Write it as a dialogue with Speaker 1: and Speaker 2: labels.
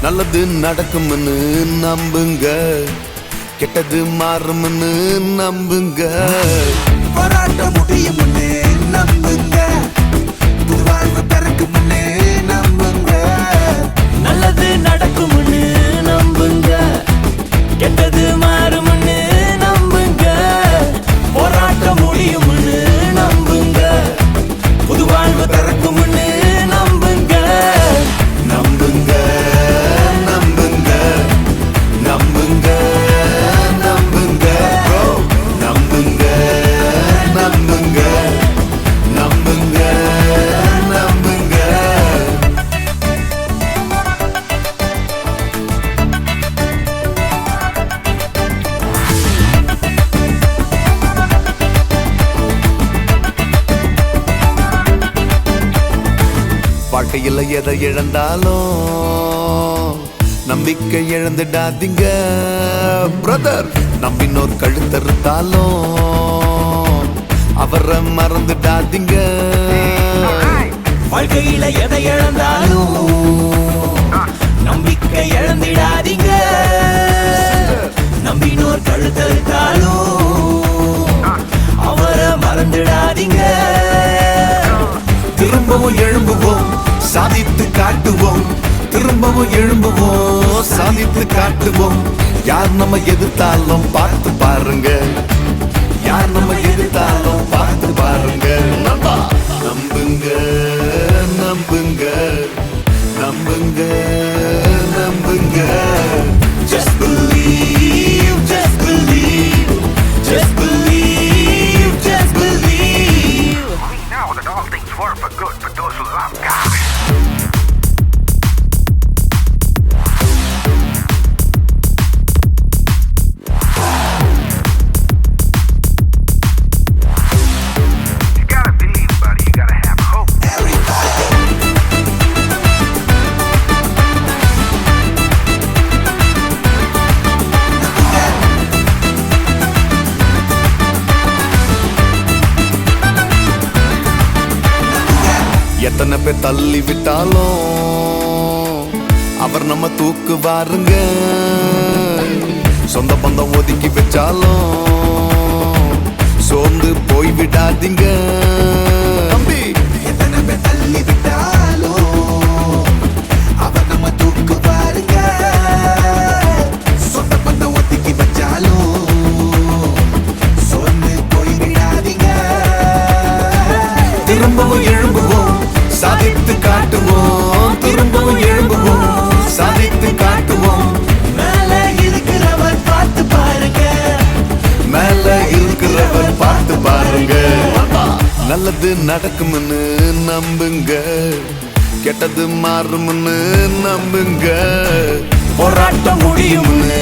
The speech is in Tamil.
Speaker 1: நல்லது நடக்கும்னு நம்புங்க, கெட்டது மாறும்னு நம்புங்க.
Speaker 2: போராட்ட முடியும்னு நம்புங்க, புது வாழ்வு பிறக்கும்னு நம்புங்க.
Speaker 3: நல்லது நடக்கும்னு நம்புங்க, கெட்டது மாறும்னு நம்புங்க. போராட்ட முடியும்னு நம்புங்க, புது வாழ்வு பிறக்கும்னு நம்புங்க.
Speaker 1: நம்புங்க நம்புங்க நம்புங்க நம்புங்க bro. நம்புங்க நம்புங்க நம்புங்க நம்புங்க. வாழ்க்கையில் எதை இழந்தாலும் நம்பிக்கை இழந்துடாதீங்க பிரதர். நம்பினோர் கழுத்தறுத்தாலும் அவரை மறந்துடாதீங்க.
Speaker 3: வாழ்க்கையில எதை இழந்தாலும் நம்பிக்கை இழந்திடாதீங்க. நம்பினோர் கழுத்தறுத்தாலும் அவரை மறந்துடாதீங்க.
Speaker 1: திரும்பவும் எழும்புவோம், சாதித்து காட்டுவோம். திரும்பவும் எழும்புவோம், சாதித்து காட்டுவோம். யார் நம்ம எதிர்த்தாலும் பார்த்து பாருங்க, யார் நம்ம எதிர்த்தாலும் பார்த்து பாருங்க. நம்புங்க நம்புங்க நம்புங்க நம்புங்க. Just believe, just believe, just believe, just believe.
Speaker 4: We know that all things work for good for those who love God. You gotta believe, buddy. You gotta have hope.
Speaker 1: எத்தனை பேர் தள்ளி விட்டாலும் அவர் நம்ம தூக்குவாருங்க. சொந்த பந்தம் ஒதுக்கி வச்சாலும் சோர்ந்து போய் விடாதீங்க தம்பி.
Speaker 2: எத்தனை பேர் தள்ளி விட்டாலும் அவர் நம்ம தூக்கு பாருங்க. சொந்த பந்தம் ஒதுக்கி வச்சாலும் சோர்ந்து போய்விடாதீங்க.
Speaker 1: திரும்பவும் எழும்புவோம், சாதித்து காட்டுவோம். திரும்பவும் எழும்புவோம், சாதித்து காட்டுவோம்.
Speaker 3: மேல இருக்கிறவர் பார்த்து பாருங்க,
Speaker 1: மேல இருக்கிறவர் பார்த்து பாருங்க. நல்லது நடக்கும்னு நம்புங்க, கெட்டது மாறும்னு நம்புங்க. போராட்டம் முடியும்னு